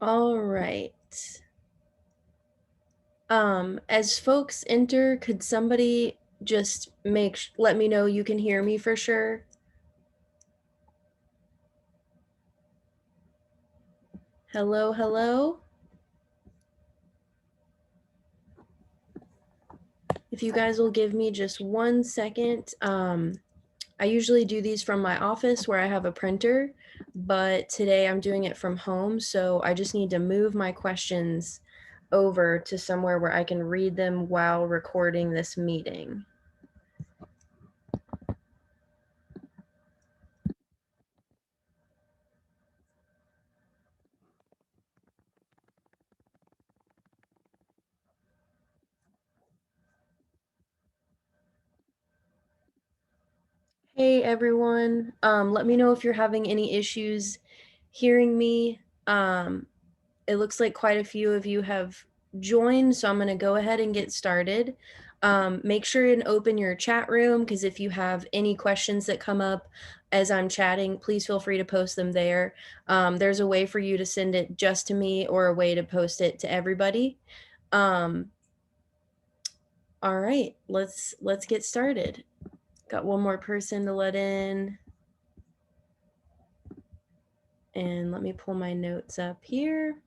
All right. As folks enter, could somebody just let me know you can hear me for sure? Hello, hello? If you guys will give me just 1 second, I usually do these from my office where I have a printer, but today I'm doing it from home, so I just need to move my questions over to somewhere where I can read them while recording this meeting. Hey everyone, let me know if you're having any issues hearing me. It looks like quite a few of you have joined, so I'm going to go ahead and get started. Make sure and open your chat room, because if you have any questions that come up as I'm chatting, please feel free to post them there. There's a way for you to send it just to me or a way to post it to everybody. All right, let's get started. Got one more person to let in. And let me pull my notes up here.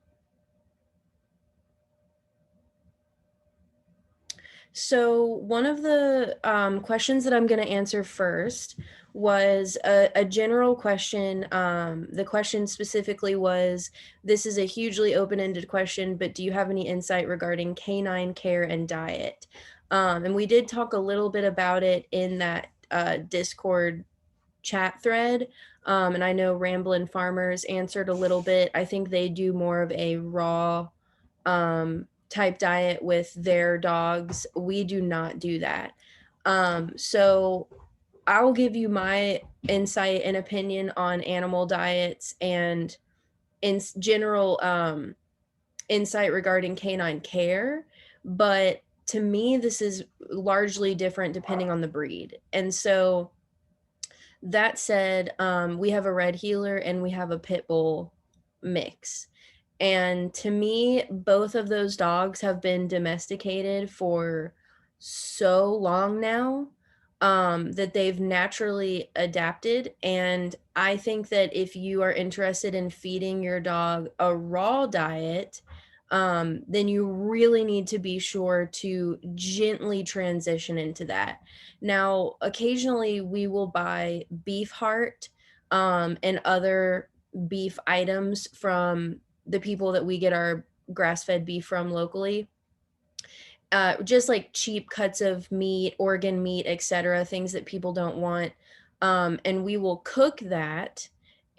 So one of the questions that I'm going to answer first was a general question. The question specifically was, this is a hugely open-ended question, but do you have any insight regarding canine care and diet? And we did talk a little bit about it in that Discord chat thread. And I know Ramblin' Farmers answered a little bit. I think they do more of a raw type diet with their dogs. We do not do that. So I'll give you my insight and opinion on animal diets and in general insight regarding canine care. But to me, this is largely different depending on the breed. And so that said, we have a red heeler and we have a pit bull mix. And to me, both of those dogs have been domesticated for so long now that they've naturally adapted. And I think that if you are interested in feeding your dog a raw diet, then you really need to be sure to gently transition into that. Now, occasionally we will buy beef heart and other beef items from the people that we get our grass-fed beef from locally. Just like cheap cuts of meat, organ meat, etc., things that people don't want. And we will cook that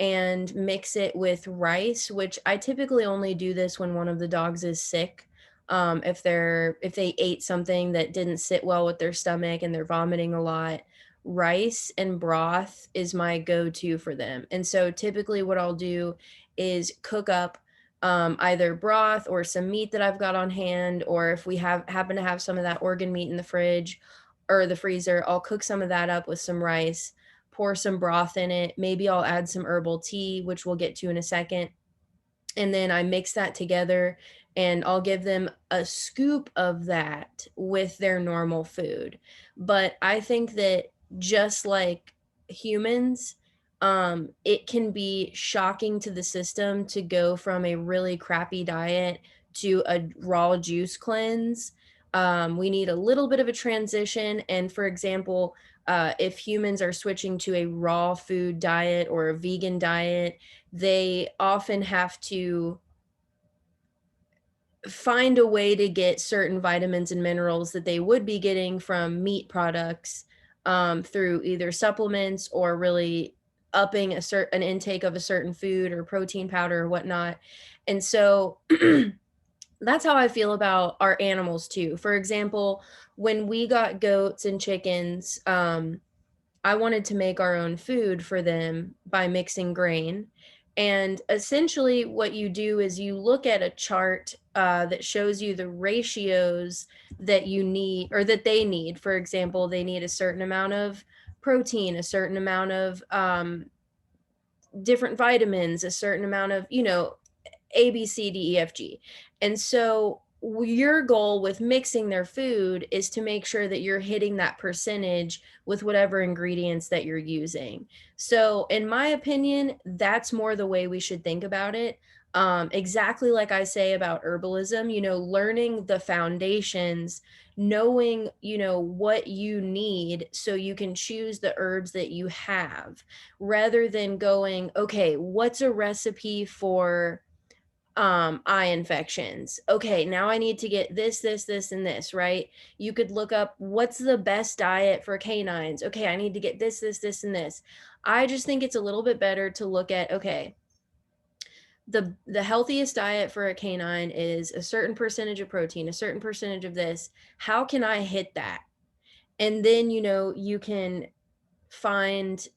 and mix it with rice, which I typically only do this when one of the dogs is sick. If they ate something that didn't sit well with their stomach and they're vomiting a lot, rice and broth is my go-to for them. And so typically what I'll do is cook up either broth or some meat that I've got on hand, or if we happen to have some of that organ meat in the fridge or the freezer, I'll cook some of that up with some rice, pour some broth in it. Maybe I'll add some herbal tea, which we'll get to in a second. And then I mix that together and I'll give them a scoop of that with their normal food. But I think that just like humans, it can be shocking to the system to go from a really crappy diet to a raw juice cleanse. We need a little bit of a transition. And for example, if humans are switching to a raw food diet or a vegan diet, they often have to find a way to get certain vitamins and minerals that they would be getting from meat products through either supplements or really upping an intake of a certain food or protein powder or whatnot. And so that's how I feel about our animals too. For example, when we got goats and chickens, I wanted to make our own food for them by mixing grain. And essentially, what you do is you look at a chart that shows you the ratios that you need or that they need. For example, they need a certain amount of protein, a certain amount of different vitamins, a certain amount of, A, B, C, D, E, F, G. And so your goal with mixing their food is to make sure that you're hitting that percentage with whatever ingredients that you're using. So in my opinion, that's more the way we should think about it. Exactly like I say about herbalism, you know, learning the foundations, knowing, you know, what you need so you can choose the herbs that you have, rather than going, okay, what's a recipe for eye infections? Okay, now I need to get this and this, right? You could look up what's the best diet for canines. Okay, I need to get this and this. I just think it's a little bit better to look at, okay, the healthiest diet for a canine is a certain percentage of protein, a certain percentage of this. How can I hit that? And then, you know, you can find,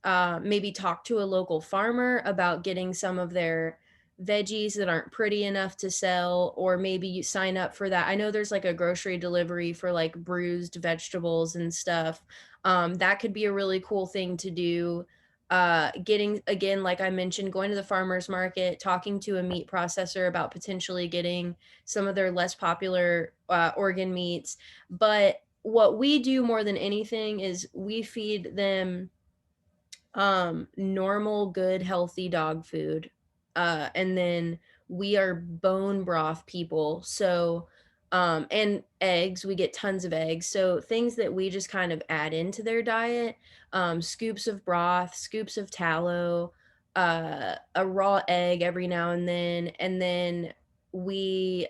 maybe talk to a local farmer about getting some of their veggies that aren't pretty enough to sell, or maybe you sign up for that. I know there's like a grocery delivery for like bruised vegetables and stuff. That could be a really cool thing to do. Getting, again, like I mentioned, going to the farmer's market, talking to a meat processor about potentially getting some of their less popular organ meats. But what we do more than anything is we feed them normal, good, healthy dog food. And then we are bone broth people. So and eggs, we get tons of eggs. So things that we just kind of add into their diet, scoops of broth, scoops of tallow, a raw egg every now and then we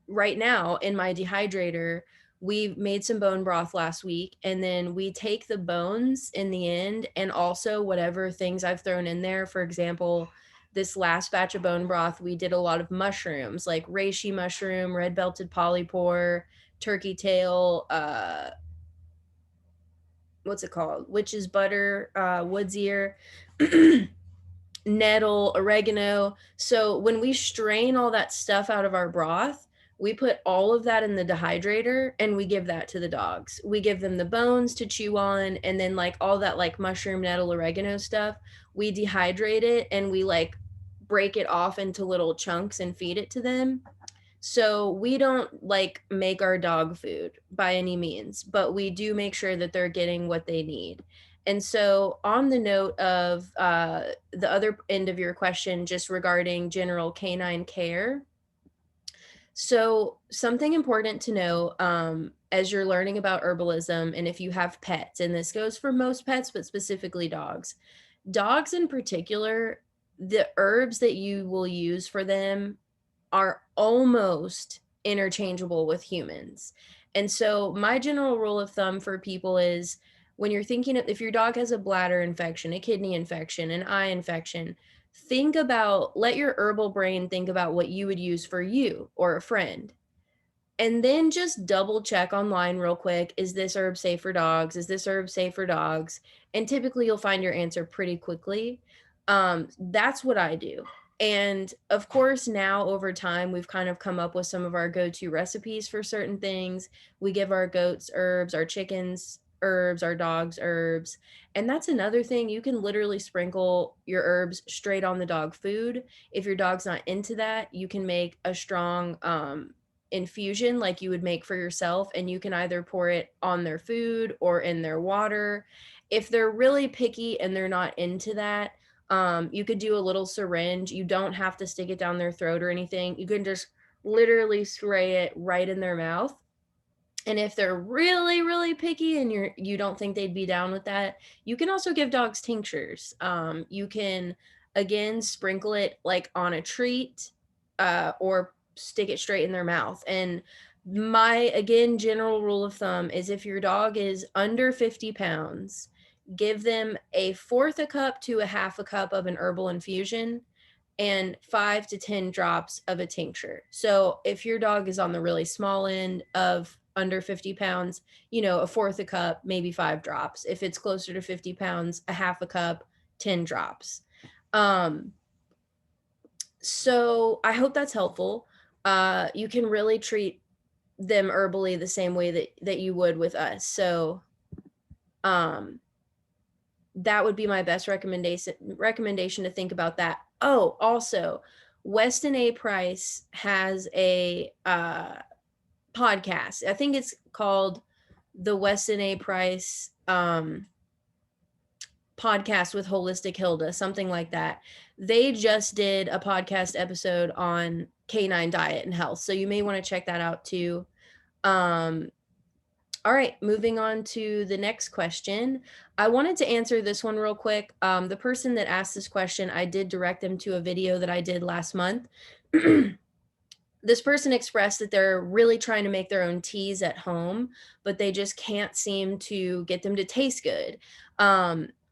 right now in my dehydrator, we made some bone broth last week, and then we take the bones in the end and also whatever things I've thrown in there. For example, this last batch of bone broth, we did a lot of mushrooms like reishi mushroom, red belted polypore, turkey tail, what's it called? Witch's butter, wood's ear. Nettle, oregano. So when we strain all that stuff out of our broth, we put all of that in the dehydrator and we give that to the dogs. We give them the bones to chew on, and then like all that like mushroom, nettle, oregano stuff, we dehydrate it and we like break it off into little chunks and feed it to them. So we don't like make our dog food by any means, but we do make sure that they're getting what they need. And so, on the note of the other end of your question, just regarding general canine care, so something important to know, as you're learning about herbalism, and if you have pets, and this goes for most pets, but specifically dogs in particular, the herbs that you will use for them are almost interchangeable with humans. And so my general rule of thumb for people is, when you're thinking of, if your dog has a bladder infection, a kidney infection, an eye infection, think about, let your herbal brain think about what you would use for you or a friend. And then just double check online real quick. Is this herb safe for dogs? Is this herb safe for dogs? And typically you'll find your answer pretty quickly. That's what I do. And of course, now over time, we've kind of come up with some of our go-to recipes for certain things. We give our goats herbs, our chickens herbs, our dogs herbs. And that's another thing. You can literally sprinkle your herbs straight on the dog food. If your dog's not into that, you can make a strong infusion like you would make for yourself, and you can either pour it on their food or in their water. If they're really picky and they're not into that, you could do a little syringe. You don't have to stick it down their throat or anything. You can just literally spray it right in their mouth. And if they're really, really picky and you don't think they'd be down with that, you can also give dogs tinctures. You can, again, sprinkle it like on a treat, or stick it straight in their mouth. And my, again, general rule of thumb is, if your dog is under 50 pounds, give them a fourth a cup to a half a cup of an herbal infusion and 5 to 10 drops of a tincture. So if your dog is on the really small end of under 50 pounds, you know, a fourth a cup, maybe 5 drops. If it's closer to 50 pounds, a half a cup, 10 drops. So I hope that's helpful. You can really treat them herbally the same way that you would with us. So that would be my best recommendation to think about that. Oh, also, Weston A. Price has a podcast. I think it's called the Weston A. Price podcast with Holistic Hilda, something like that. They just did a podcast episode on canine diet and health, so you may want to check that out too. All right, moving on to the next question. I wanted to answer this one real quick. The person that asked this question, I did direct them to a video that I did last month. This person expressed that they're really trying to make their own teas at home, but they just can't seem to get them to taste good.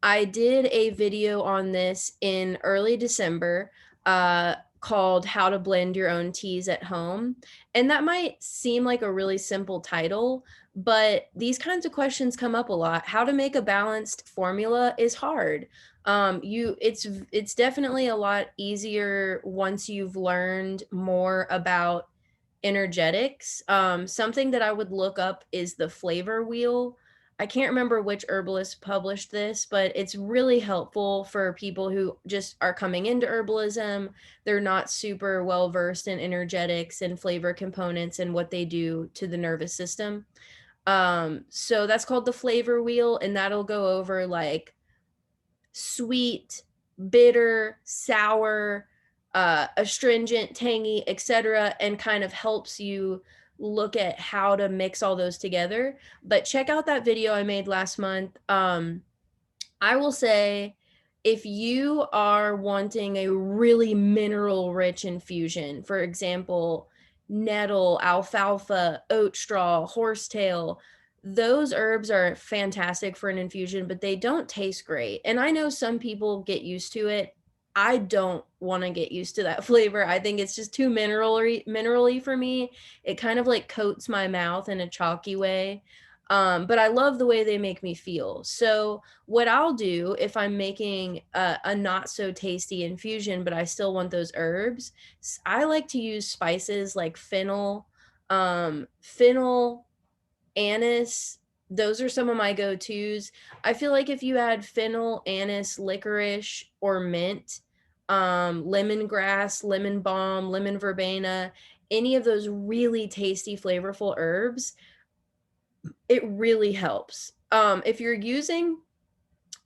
I did a video on this in early December called How to Blend Your Own Teas at Home. And that might seem like a really simple title, but these kinds of questions come up a lot. How to make a balanced formula is hard. It's definitely a lot easier once you've learned more about energetics. Something that I would look up is the flavor wheel. I can't remember which herbalist published this, but it's really helpful for people who just are coming into herbalism. They're not super well versed in energetics and flavor components and what they do to the nervous system. So that's called the flavor wheel, and that'll go over like sweet, bitter, sour, astringent, tangy, etc., and kind of helps you look at how to mix all those together. But check out that video I made last month. I will say, if you are wanting a really mineral rich infusion, for example, nettle, alfalfa, oat straw, horsetail, those herbs are fantastic for an infusion, but they don't taste great. And I know some people get used to it. I don't want to get used to that flavor. I think it's just too minerally for me. It kind of like coats my mouth in a chalky way. But I love the way they make me feel. So what I'll do if I'm making a not so tasty infusion, but I still want those herbs, I like to use spices like fennel, anise. Those are some of my go-tos. I feel like if you add fennel, anise, licorice, or mint, lemongrass, lemon balm, lemon verbena, any of those really tasty, flavorful herbs, it really helps. If you're using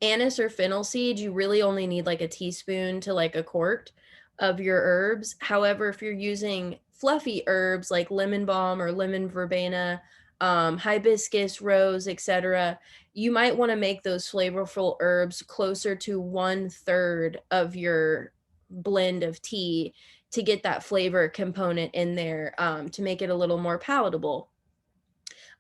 anise or fennel seed, you really only need like a teaspoon to like a quart of your herbs. However, if you're using fluffy herbs like lemon balm or lemon verbena, hibiscus, rose, etc., you might want to make those flavorful herbs closer to 1/3 of your blend of tea to get that flavor component in there, to make it a little more palatable.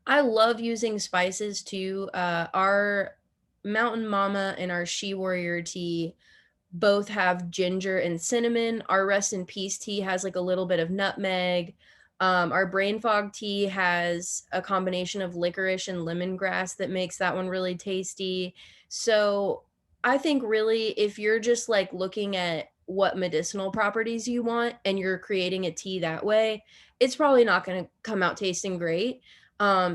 I love using spices too. Our Mountain Mama and our She Warrior tea both have ginger and cinnamon. Our Rest in Peace tea has like a little bit of nutmeg. Our Brain Fog tea has a combination of licorice and lemongrass that makes that one really tasty. So I think really if you're just like looking at what medicinal properties you want and you're creating a tea that way, it's probably not going to come out tasting great.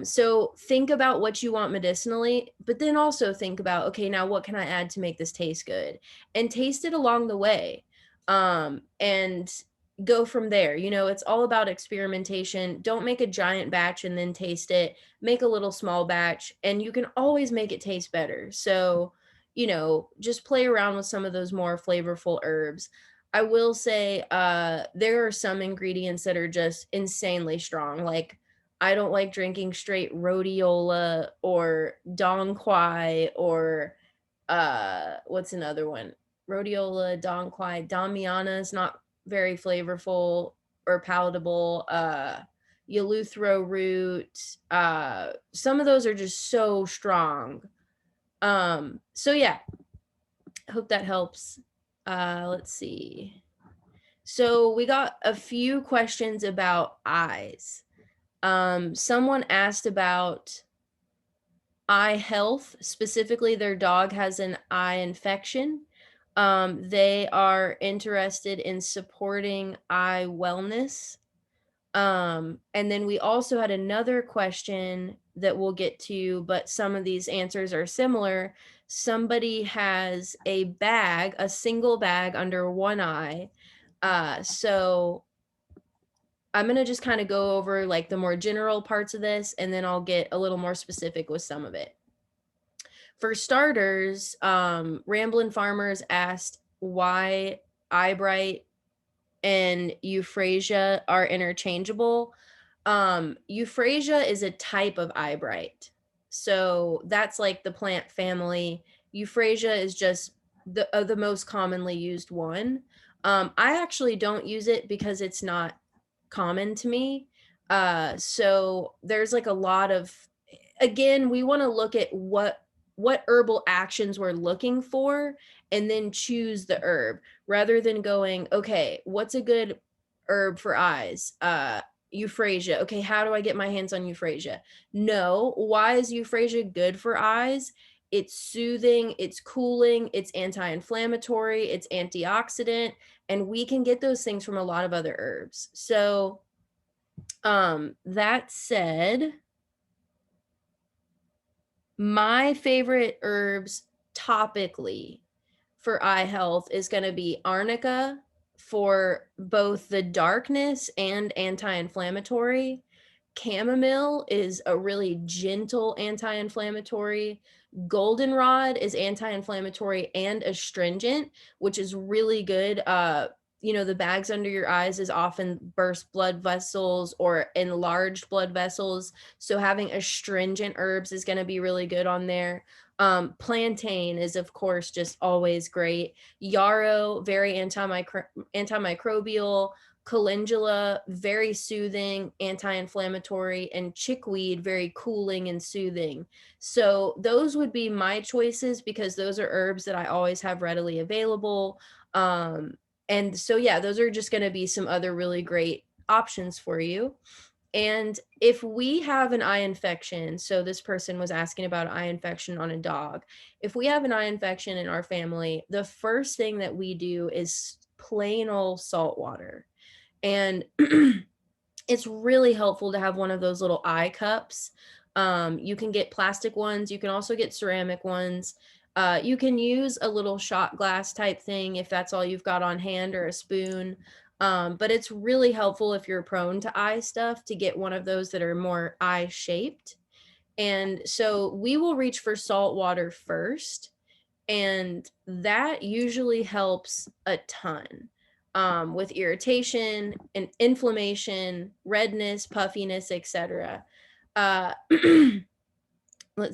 So think about what you want medicinally, but then also think about, okay, now what can I add to make this taste good? And taste it along the way. And go from there. You know, it's all about experimentation. Don't make a giant batch and then taste it. Make a little small batch, and you can always make it taste better. So, you know, just play around with some of those more flavorful herbs. I will say there are some ingredients that are just insanely strong. Like I don't like drinking straight rhodiola or dong quai or what's another one? Rhodiola, dong quai, damiana is not very flavorful or palatable. Eleuthero root. Some of those are just so strong. So yeah, I hope that helps. Let's see. So we got a few questions about eyes. Someone asked about eye health. Specifically, their dog has an eye infection. They are interested in supporting eye wellness. And then we also had another question that we'll get to, but some of these answers are similar. somebody has a bag, a single bag under one eye. So I'm going to just kind of go over like the more general parts of this, and then I'll get a little more specific with some of it. For starters, Ramblin' Farmers asked why Eyebrite and Euphrasia are interchangeable. Euphrasia is a type of Eyebrite. So that's like the plant family. Euphrasia is just the most commonly used one. I actually don't use it because it's not common to me. So there's like a lot of, again, we want to look at what herbal actions we're looking for and then choose the herb rather than going, okay, what's a good herb for eyes? Euphrasia. Okay, how do I get my hands on Euphrasia? No, why is Euphrasia good for eyes? It's soothing, it's cooling, it's anti-inflammatory, it's antioxidant, and we can get those things from a lot of other herbs. So that said, my favorite herbs topically for eye health is going to be arnica for both the darkness and anti-inflammatory. Chamomile is a really gentle anti-inflammatory. Goldenrod is anti-inflammatory and astringent, which is really good. The bags under your eyes is often burst blood vessels or enlarged blood vessels. So having astringent herbs is going to be really good on there. Plantain is, of course, just always great. Yarrow, very antimicrobial. Calendula, very soothing, anti-inflammatory, and chickweed, very cooling and soothing. So those would be my choices because those are herbs that I always have readily available. And so, yeah, those are just going to be some other really great options for you. And if we have an eye infection, so this person was asking about eye infection on a dog. If we have an eye infection in our family, the first thing that we do is plain old salt water. And it's really helpful to have one of those little eye cups. You can get plastic ones. You can also get ceramic ones. You can use a little shot glass type thing if that's all you've got on hand, or a spoon. But it's really helpful if you're prone to eye stuff to get one of those that are more eye shaped. And so we will reach for salt water first, and that usually helps a ton with irritation and inflammation, redness, puffiness, etc. Let's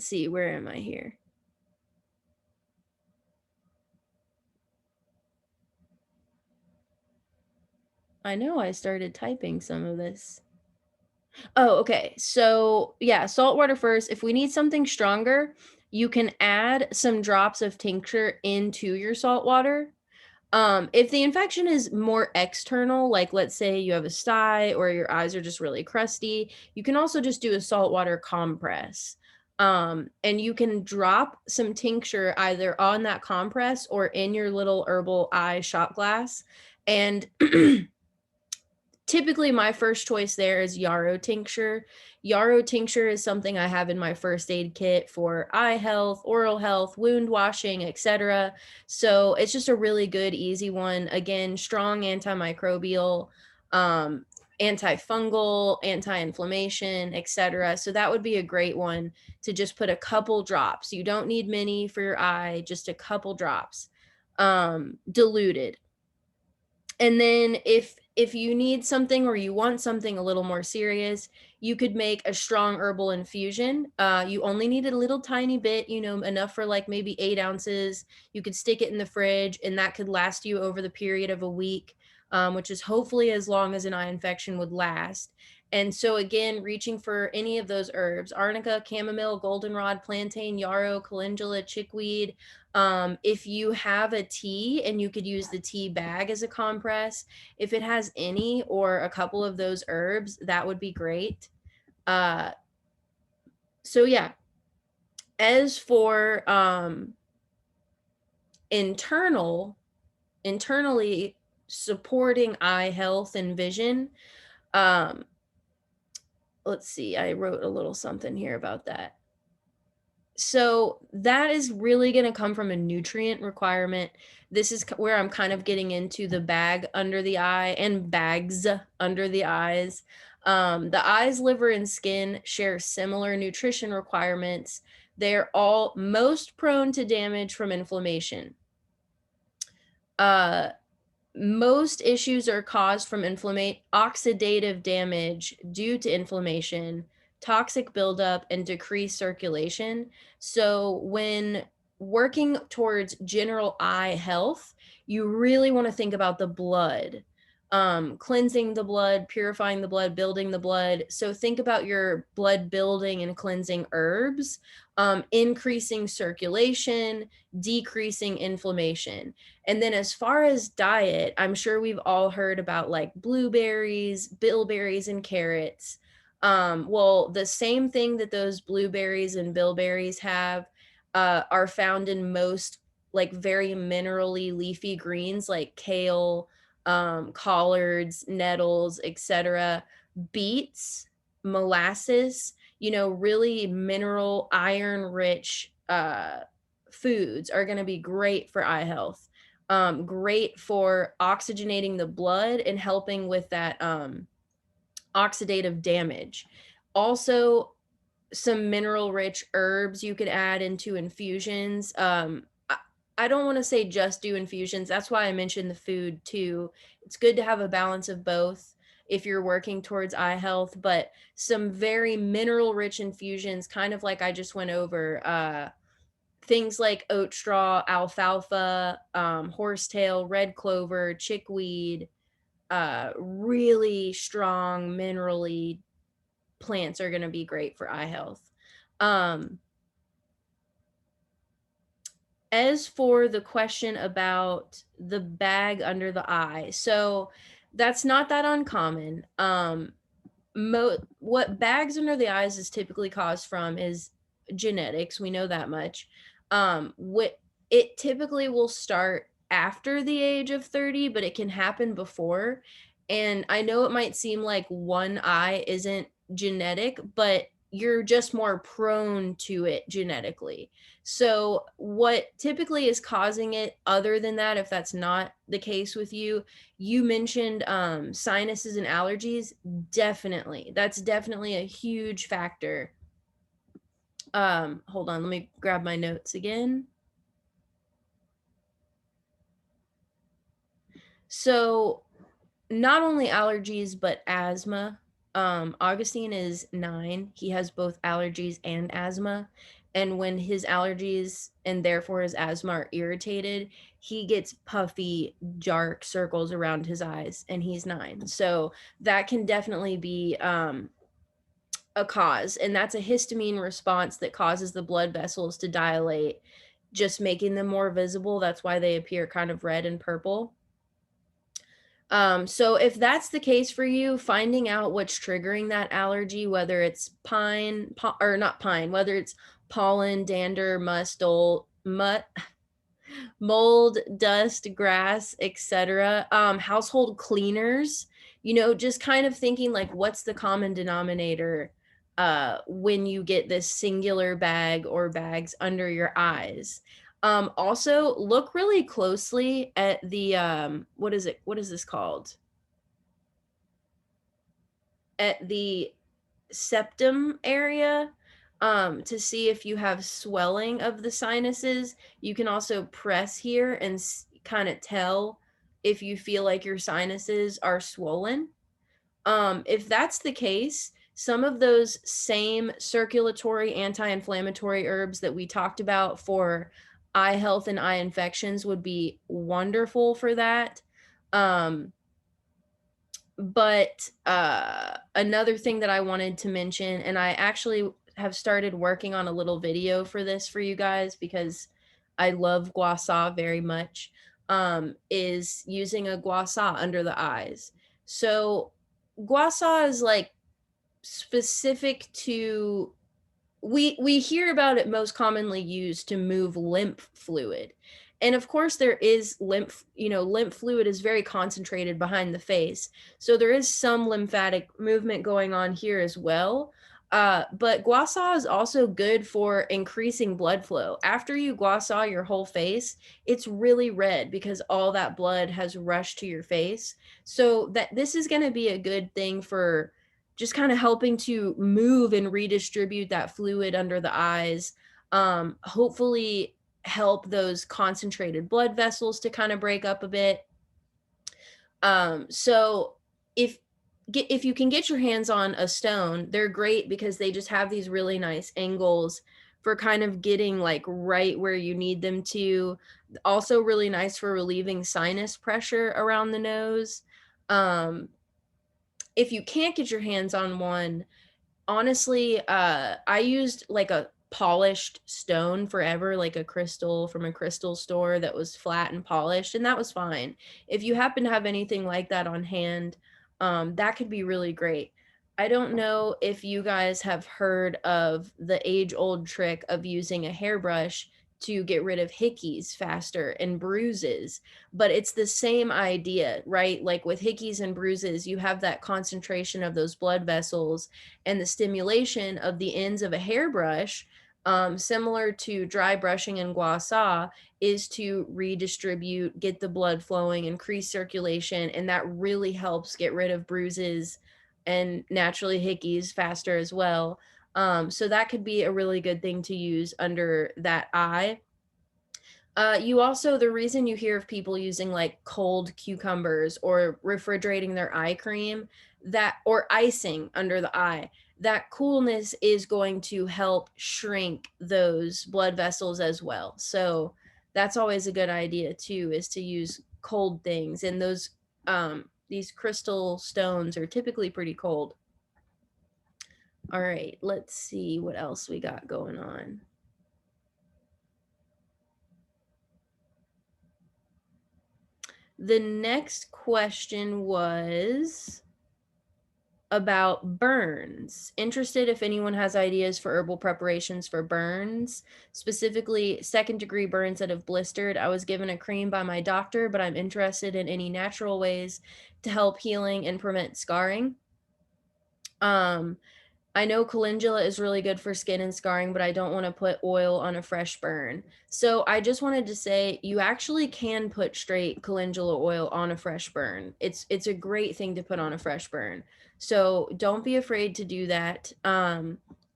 see, where am I here? I know I started typing some of this. Oh, okay. So, yeah, salt water first. If we need something stronger, you can add some drops of tincture into your salt water. If the infection is more external, like let's say you have a sty or your eyes are just really crusty, you can also just do a saltwater compress. And you can drop some tincture either on that compress or in your little herbal eye shot glass. And typically my first choice there is yarrow tincture. Yarrow tincture is something I have in my first aid kit for eye health, oral health, wound washing, etc. So it's just a really good, easy one. Again, strong antimicrobial, antifungal, anti-inflammation, etc. So that would be a great one to just put a couple drops. You don't need many for your eye, just a couple drops, diluted. And then if you need something or you want something a little more serious, you could make a strong herbal infusion. You only need a little tiny bit, enough for like maybe 8 ounces. You could stick it in the fridge, and that could last you over the period of a week, which is hopefully as long as an eye infection would last. And so again, reaching for any of those herbs: arnica, chamomile, goldenrod, plantain, yarrow, calendula, chickweed. If you have a tea, and you could use the tea bag as a compress, if it has any or a couple of those herbs, that would be great. So yeah, as for internally supporting eye health and vision, let's see, I wrote a little something here about that. So that is really going to come from a nutrient requirement. This is where I'm kind of getting into the bag under the eye and bags under the eyes. The eyes, liver, and skin share similar nutrition requirements. They're all most prone to damage from inflammation. Uh, Most issues are caused from oxidative damage due to inflammation, toxic buildup, and decreased circulation. So, when working towards general eye health, you really want to think about the blood, cleansing the blood, purifying the blood, building the blood. So, think about your blood building and cleansing herbs, increasing circulation, decreasing inflammation. And then as far as diet, I'm sure we've all heard about like blueberries, bilberries, and carrots. Well, the same thing that those blueberries and bilberries have are found in most like very minerally leafy greens like kale, collards, nettles, etc. Beets, molasses, really mineral, iron rich foods are going to be great for eye health. Great for oxygenating the blood and helping with that oxidative damage. Also, some mineral rich herbs you could add into infusions. I don't want to say just do infusions. That's why I mentioned the food too. It's good to have a balance of both if you're working towards eye health, but some very mineral rich infusions, kind of like I just went over. Things like oat straw, alfalfa, horsetail, red clover, chickweed, really strong minerally plants are going to be great for eye health. Um, as for the question about the bag under the eye, so that's not that uncommon. What bags under the eyes is typically caused from is genetics. We know that much. What it typically will start after the age of 30, but it can happen before. And I know it might seem like one eye isn't genetic, but you're just more prone to it genetically. So, what typically is causing it, other than that, if that's not the case with you, you mentioned sinuses and allergies. Definitely. That's definitely a huge factor. Hold on, let me grab my notes again. So, not only allergies, but asthma. Augustine is 9. He has both allergies and asthma. And when his allergies and therefore his asthma are irritated, he gets puffy, dark circles around his eyes, and he's 9. So that can definitely be a cause. And that's a histamine response that causes the blood vessels to dilate, just making them more visible. That's why they appear kind of red and purple. So if that's the case for you, finding out what's triggering that allergy, whether it's or not pine, whether it's pollen, dander, mold, dust, grass, etc. Household cleaners, just kind of thinking like what's the common denominator when you get this singular bag or bags under your eyes. Also look really closely at the what is this called? At the septum area, to see if you have swelling of the sinuses. You can also press here and kind of tell if you feel like your sinuses are swollen. If that's the case, some of those same circulatory anti-inflammatory herbs that we talked about for eye health and eye infections would be wonderful for that. But another thing that I wanted to mention, and I actually have started working on a little video for this for you guys because I love Gwasa very much, is using a Gwasa under the eyes. So Gwasa is like specific to, we hear about it most commonly used to move lymph fluid. And of course there is lymph fluid is very concentrated behind the face. So there is some lymphatic movement going on here as well. But Gwasa is also good for increasing blood flow. After you Gwasa your whole face, it's really red because all that blood has rushed to your face. So that this is going to be a good thing for just kind of helping to move and redistribute that fluid under the eyes. Hopefully help those concentrated blood vessels to kind of break up a bit. So if you can get your hands on a stone, they're great because they just have these really nice angles for kind of getting like right where you need them to. Also really nice for relieving sinus pressure around the nose. If you can't get your hands on one, honestly, I used like a polished stone forever, like a crystal from a crystal store that was flat and polished, and that was fine. If you happen to have anything like that on hand, that could be really great. I don't know if you guys have heard of the age-old trick of using a hairbrush to get rid of hickeys faster and bruises, but it's the same idea, right? Like with hickeys and bruises, you have that concentration of those blood vessels and the stimulation of the ends of a hairbrush, similar to dry brushing and gua sha, is to redistribute, get the blood flowing, increase circulation, and that really helps get rid of bruises and naturally hickeys faster as well. So that could be a really good thing to use under that eye. You also, the reason you hear of people using like cold cucumbers or refrigerating their eye cream, that or icing under the eye, that coolness is going to help shrink those blood vessels as well. So that's always a good idea too, is to use cold things. And these crystal stones are typically pretty cold. All right, let's see what else we got going on. The next question was about burns. Interested if anyone has ideas for herbal preparations for burns, specifically second-degree burns that have blistered. I was given a cream by my doctor, but I'm interested in any natural ways to help healing and prevent scarring. I know calendula is really good for skin and scarring, but I don't want to put oil on a fresh burn. So I just wanted to say you actually can put straight calendula oil on a fresh burn. It's a great thing to put on a fresh burn. So don't be afraid to do that.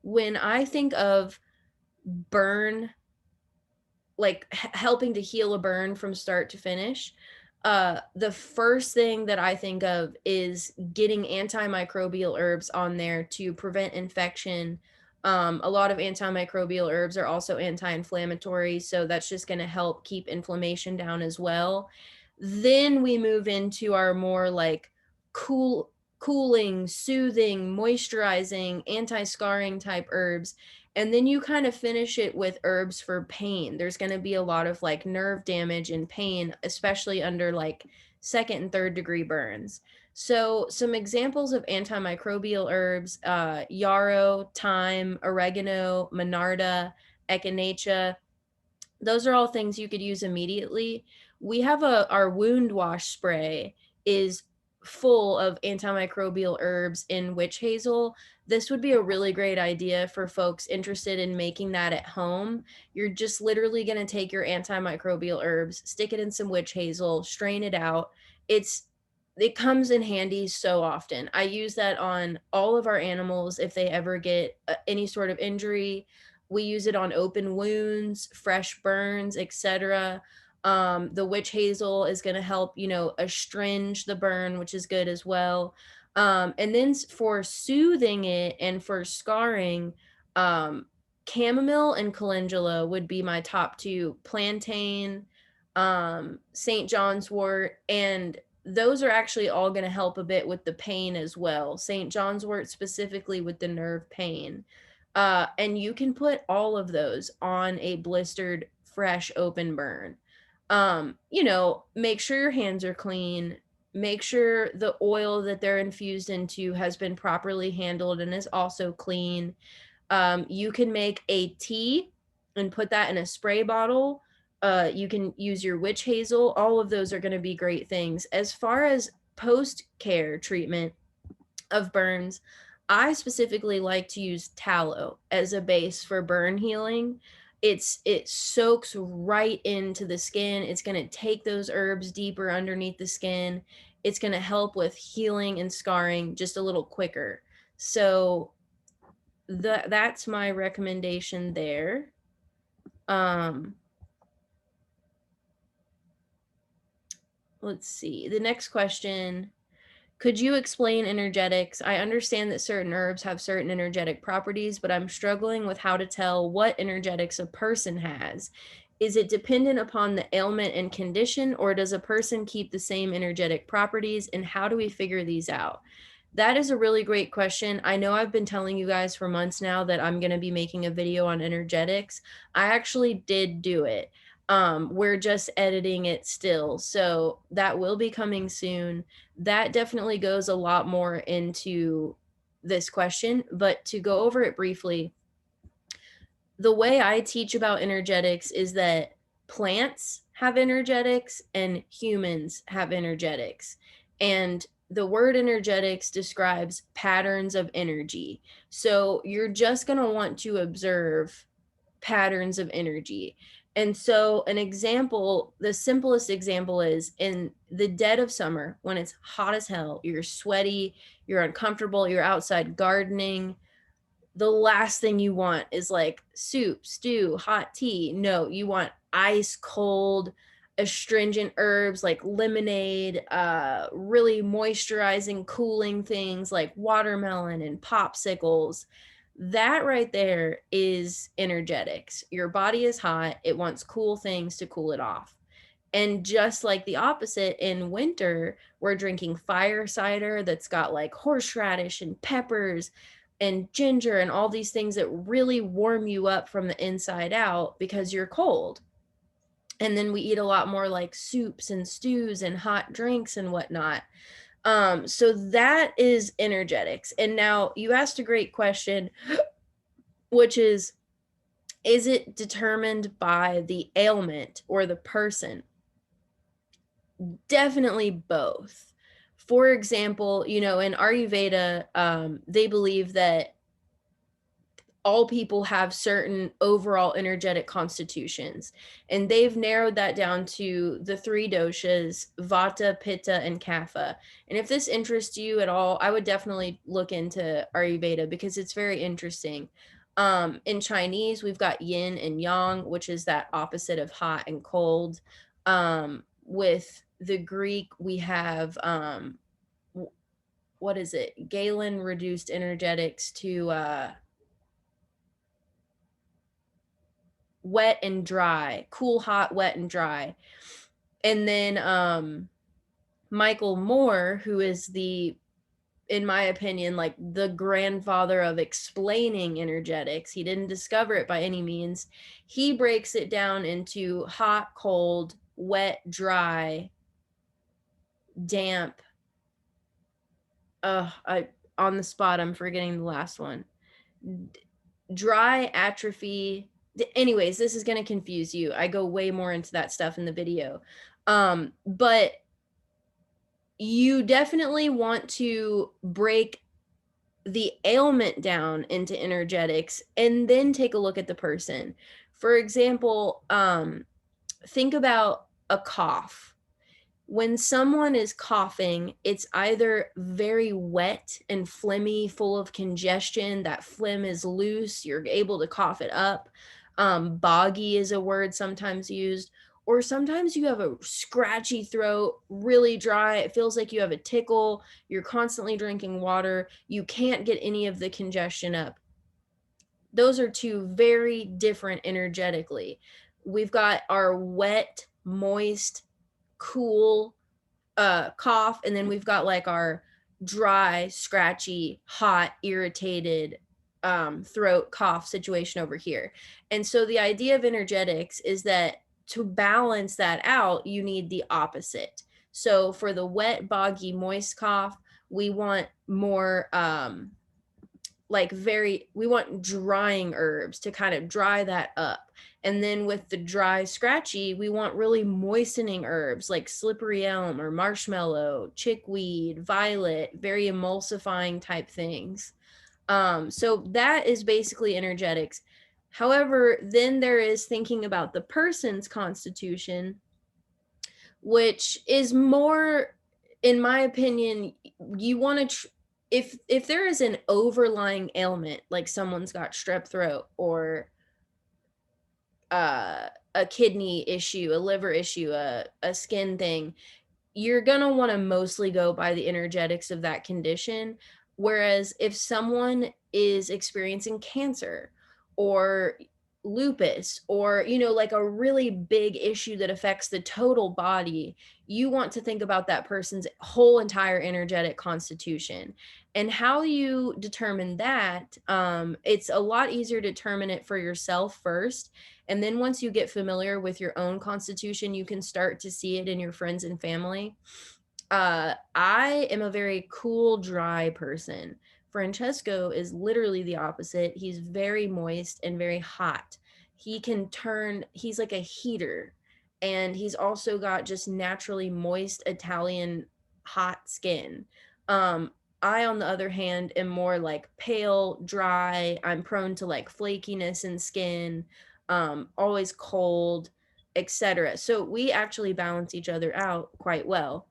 When I think of burn, like helping to heal a burn from start to finish, the first thing that I think of is getting antimicrobial herbs on there to prevent infection. A lot of antimicrobial herbs are also anti-inflammatory, so that's just going to help keep inflammation down as well. Then we move into our more like cooling, soothing, moisturizing, anti-scarring type herbs. And then you kind of finish it with herbs for pain. There's going to be a lot of like nerve damage and pain, especially under like second and third degree burns. So some examples of antimicrobial herbs, yarrow, thyme, oregano, monarda, echinacea. Those are all things you could use immediately. We have our wound wash spray is full of antimicrobial herbs in witch hazel. This would be a really great idea for folks interested in making that at home. You're just literally going to take your antimicrobial herbs, stick it in some witch hazel, strain it out. It comes in handy so often. I use that on all of our animals if they ever get any sort of injury. We use it on open wounds, fresh burns, etc. The witch hazel is going to help, astringe the burn, which is good as well. And then for soothing it and for scarring, chamomile and calendula would be my top two. Plantain, St. John's wort, and those are actually all going to help a bit with the pain as well. St. John's wort specifically with the nerve pain. And you can put all of those on a blistered, fresh, open burn. Make sure your hands are clean. Make sure the oil that they're infused into has been properly handled and is also clean. You can make a tea and put that in a spray bottle. You can use your witch hazel. All of those are going to be great things. As far as post care treatment of burns, I specifically like to use tallow as a base for burn healing. It soaks right into the skin. It's going to take those herbs deeper underneath the skin. It's going to help with healing and scarring just a little quicker. So that's my recommendation there. Let's see. The next question, could you explain energetics? I understand that certain herbs have certain energetic properties, but I'm struggling with how to tell what energetics a person has. Is it dependent upon the ailment and condition, or does a person keep the same energetic properties, and how do we figure these out? That is a really great question. I know I've been telling you guys for months now that I'm going to be making a video on energetics. I actually did do it. We're just editing it still. So that will be coming soon. That definitely goes a lot more into this question, but to go over it briefly, the way I teach about energetics is that plants have energetics and humans have energetics. And the word energetics describes patterns of energy. So you're just going to want to observe patterns of energy. And so, an example, the simplest example is in the dead of summer when it's hot as hell, you're sweaty, you're uncomfortable, you're outside gardening, the last thing you want is like soup, stew, hot tea. No, you want ice cold, astringent herbs like lemonade, really moisturizing, cooling things like watermelon and popsicles. That right there is energetics. Your body is hot, it wants cool things to cool it off. And just like the opposite, in winter, we're drinking fire cider that's got like horseradish and peppers and ginger and all these things that really warm you up from the inside out because you're cold. And then we eat a lot more like soups and stews and hot drinks and whatnot. So that is energetics. And now you asked a great question, which is it determined by the ailment or the person? Definitely both. For example, in Ayurveda, they believe that all people have certain overall energetic constitutions, and they've narrowed that down to the three doshas: vata, pitta, and kapha. And if this interests you at all, I would definitely look into Ayurveda because it's very interesting. In Chinese, we've got yin and yang, which is that opposite of hot and cold. With the Greek, we have what is it? Galen reduced energetics to wet and dry, cool, hot, wet, and dry. And then Michael Moore, who is in my opinion, like the grandfather of explaining energetics, he didn't discover it by any means. He breaks it down into hot, cold, wet, dry, damp. On the spot, I'm forgetting the last one. Dry, atrophy. Anyways, this is going to confuse you. I go way more into that stuff in the video. But you definitely want to break the ailment down into energetics and then take a look at the person. For example, think about a cough. When someone is coughing, it's either very wet and phlegmy, full of congestion. That phlegm is loose. You're able to cough it up. Boggy is a word sometimes used. Or sometimes you have a scratchy throat, really dry. It feels like you have a tickle. You're constantly drinking water. You can't get any of the congestion up. Those are two very different energetically. We've got our wet, moist, cool cough, and then we've got like our dry, scratchy, hot, irritated throat cough situation over here. And so the idea of energetics is that to balance that out, you need the opposite. So for the wet, boggy, moist cough, we want more we want drying herbs to kind of dry that up. And then with the dry, scratchy, we want really moistening herbs like slippery elm or marshmallow, chickweed, violet, very emulsifying type things. So that is basically energetics. However, then there is thinking about the person's constitution, which is more, in my opinion, you want to if there is an overlying ailment, like someone's got strep throat or a kidney issue, a liver issue, a skin thing, you're going to want to mostly go by the energetics of that condition. Whereas if someone is experiencing cancer or lupus or, like a really big issue that affects the total body, you want to think about that person's whole entire energetic constitution. And how you determine that, it's a lot easier to determine it for yourself first. And then once you get familiar with your own constitution, you can start to see it in your friends and family. I am a very cool, dry person. Francesco is literally the opposite. He's very moist and very hot. He's like a heater. And he's also got just naturally moist Italian hot skin. I, on the other hand, am more like pale, dry. I'm prone to like flakiness in skin, always cold, etc. So we actually balance each other out quite well.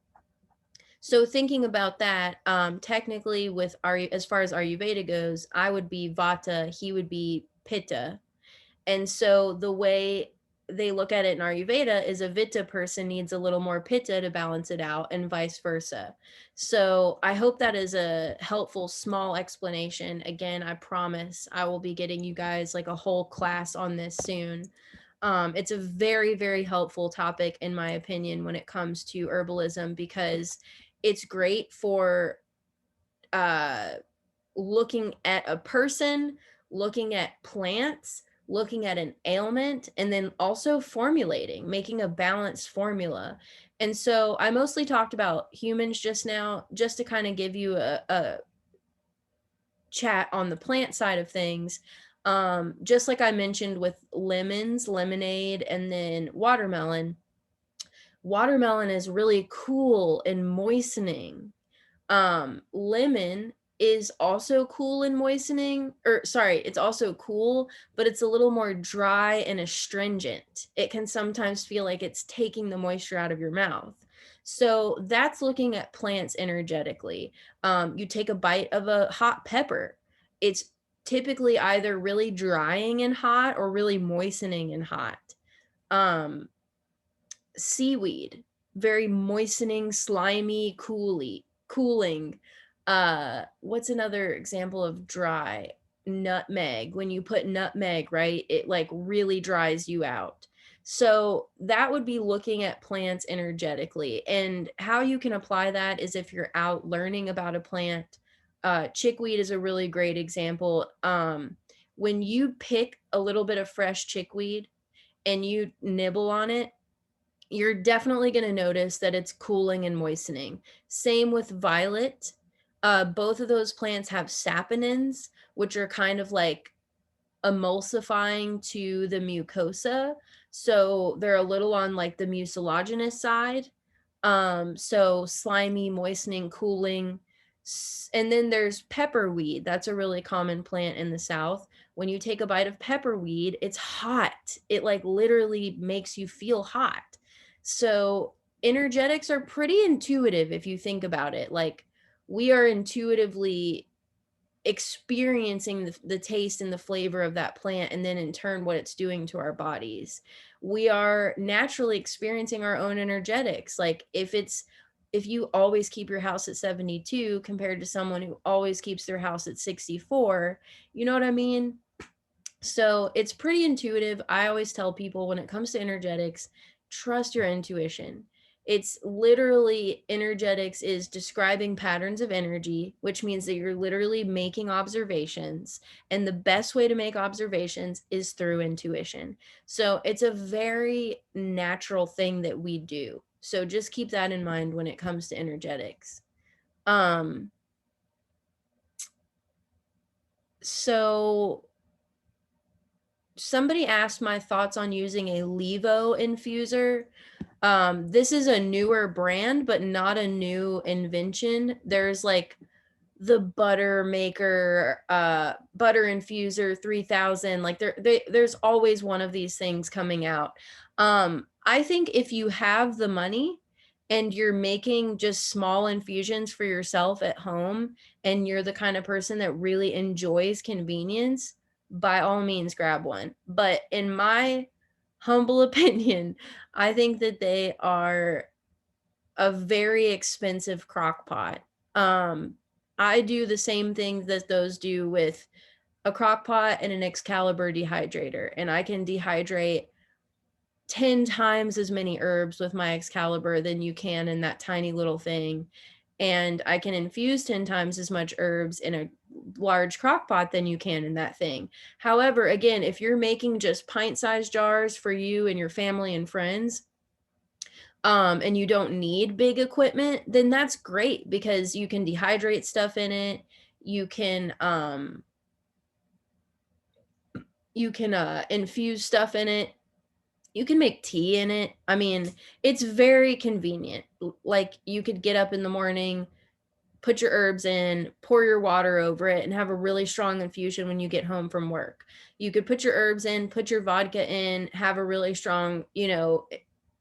So thinking about that, technically with as far as Ayurveda goes, I would be Vata, he would be Pitta. And so the way they look at it in Ayurveda is a Vata person needs a little more Pitta to balance it out and vice versa. So I hope that is a helpful small explanation. Again, I promise I will be getting you guys like a whole class on this soon. It's a very, very helpful topic in my opinion when it comes to herbalism, because it's great for looking at a person, looking at plants, looking at an ailment, and then also formulating, making a balanced formula. And so I mostly talked about humans just now, just to kind of give you a chat on the plant side of things. Just like I mentioned with lemons, lemonade, and then watermelon. Watermelon is really cool and moistening. Lemon is also cool and moistening, or sorry, it's also cool, but it's a little more dry and astringent. It can sometimes feel like it's taking the moisture out of your mouth. So that's looking at plants energetically. You take a bite of a hot pepper. It's typically either really drying and hot or really moistening and hot. Um, Seaweed, very moistening, slimy, cooling. What's another example of dry? Nutmeg. When you put nutmeg, right, it like really dries you out. So that would be looking at plants energetically. And how you can apply that is if you're out learning about a plant. Chickweed is a really great example. When you pick a little bit of fresh chickweed and you nibble on it, you're definitely going to notice that it's cooling and moistening. Same with violet. Both of those plants have saponins, which are kind of like emulsifying to the mucosa. So they're a little on like the mucilaginous side. So slimy, moistening, cooling. And then there's pepperweed. That's a really common plant in the South. When you take a bite of pepperweed, it's hot. It like literally makes you feel hot. So energetics are pretty intuitive if you think about it. Like we are intuitively experiencing the taste and the flavor of that plant, and then in turn what it's doing to our bodies. We are naturally experiencing our own energetics. Like if you always keep your house at 72 compared to someone who always keeps their house at 64, you know what I mean? So it's pretty intuitive. I always tell people when it comes to energetics, trust your intuition. It's literally, energetics is describing patterns of energy, which means that you're literally making observations. And the best way to make observations is through intuition. So it's a very natural thing that we do. So just keep that in mind when it comes to energetics. So somebody asked my thoughts on using a Levo infuser. This is a newer brand, but not a new invention. There's like the butter maker, butter infuser 3000. Like there's always one of these things coming out. I think if you have the money and you're making just small infusions for yourself at home and you're the kind of person that really enjoys convenience, by all means grab one. But in my humble opinion, I think that they are a very expensive crock pot. I do the same thing that those do with a crock pot and an Excalibur dehydrator, and I can dehydrate 10 times as many herbs with my Excalibur than you can in that tiny little thing. And I can infuse 10 times as much herbs in a large crock pot than you can in that thing. However, again, if you're making just pint-sized jars for you and your family and friends, and you don't need big equipment, then that's great because you can dehydrate stuff in it. You can infuse stuff in it. You can make tea in it. I mean, it's very convenient. Like you could get up in the morning, put your herbs in, pour your water over it, and have a really strong infusion when you get home from work. You could put your herbs in, put your vodka in, have a really strong,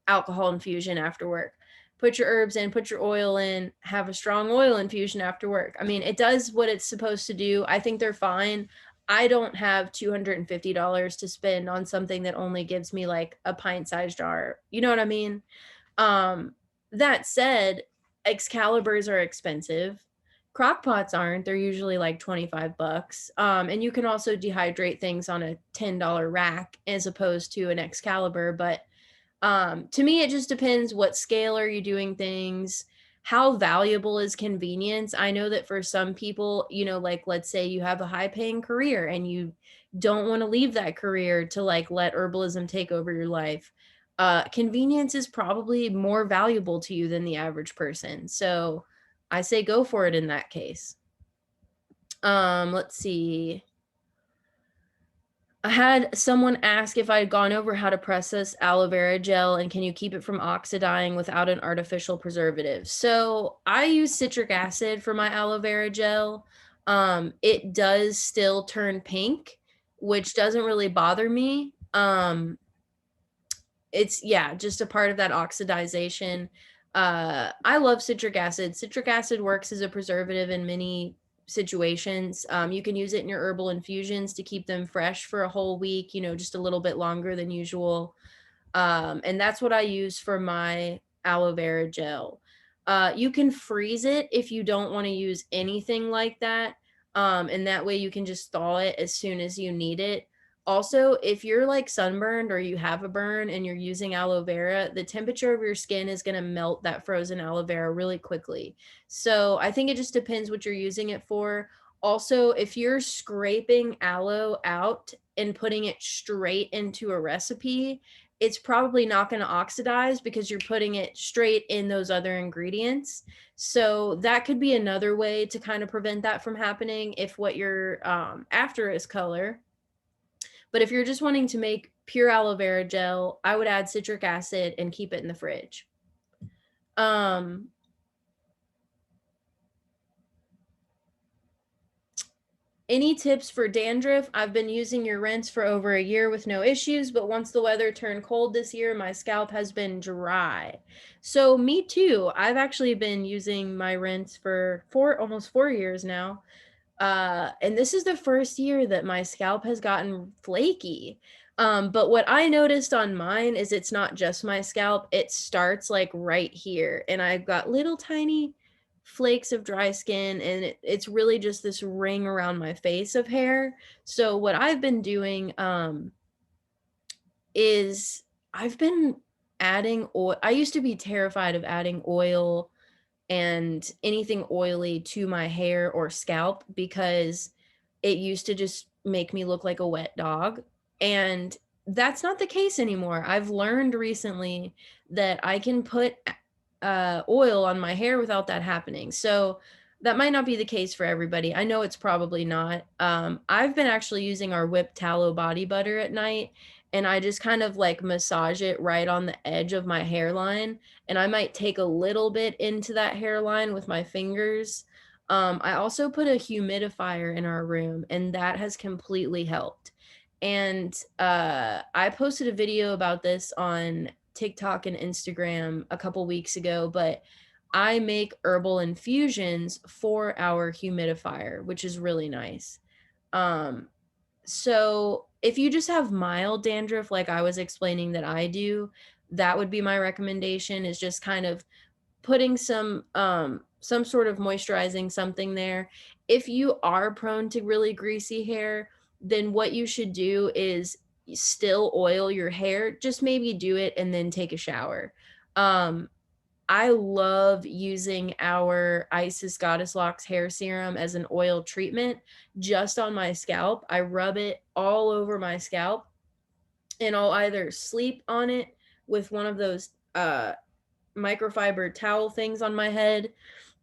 alcohol infusion after work. Put your herbs in, put your oil in, have a strong oil infusion after work. I mean, it does what it's supposed to do. I think they're fine. I don't have $250 to spend on something that only gives me like a pint-sized jar. You know what I mean? Um, that said, Excaliburs are expensive. Crock pots aren't. They're usually like 25 bucks. And you can also dehydrate things on a $10 rack as opposed to an Excalibur. But to me, it just depends what scale are you doing things, how valuable is convenience. I know that for some people, like let's say you have a high paying career and you don't want to leave that career to like let herbalism take over your life. Convenience is probably more valuable to you than the average person. So I say go for it in that case. Let's see. I had someone ask if I had gone over how to process aloe vera gel and can you keep it from oxidizing without an artificial preservative. So I use citric acid for my aloe vera gel. It does still turn pink, which doesn't really bother me. It's just a part of that oxidization. I love citric acid. Citric acid works as a preservative in many situations. You can use it in your herbal infusions to keep them fresh for a whole week, just a little bit longer than usual. And that's what I use for my aloe vera gel. You can freeze it if you don't want to use anything like that. And that way you can just thaw it as soon as you need it. Also, if you're like sunburned or you have a burn and you're using aloe vera, the temperature of your skin is going to melt that frozen aloe vera really quickly. So I think it just depends what you're using it for. Also, if you're scraping aloe out and putting it straight into a recipe, it's probably not going to oxidize because you're putting it straight in those other ingredients. So that could be another way to kind of prevent that from happening if what you're after is color. But if you're just wanting to make pure aloe vera gel, I would add citric acid and keep it in the fridge. Any tips for dandruff? I've been using your rinse for over a year with no issues, but once the weather turned cold this year, my scalp has been dry. So me too. I've actually been using my rinse for almost 4 years now. And this is the first year that my scalp has gotten flaky. But what I noticed on mine is it's not just my scalp, it starts like right here. And I've got little tiny flakes of dry skin, and it's really just this ring around my face of hair. So what I've been doing is I've been adding oil. I used to be terrified of adding oil and anything oily to my hair or scalp because it used to just make me look like a wet dog. And that's not the case anymore. I've learned recently that I can put oil on my hair without that happening. So that might not be the case for everybody. I know it's probably not. I've been actually using our whipped tallow body butter at night, and I just kind of like massage it right on the edge of my hairline, and I might take a little bit into that hairline with my fingers. I also put a humidifier in our room, and that has completely helped. And I posted a video about this on TikTok and Instagram a couple weeks ago, but I make herbal infusions for our humidifier, which is really nice. Um, so if you just have mild dandruff, like I was explaining that I do, that would be my recommendation, is just kind of putting some sort of moisturizing something there. If you are prone to really greasy hair, then what you should do is still oil your hair, just maybe do it and then take a shower. Um, I love using our Isis Goddess Locks hair serum as an oil treatment just on my scalp. I rub it all over my scalp, and I'll either sleep on it with one of those microfiber towel things on my head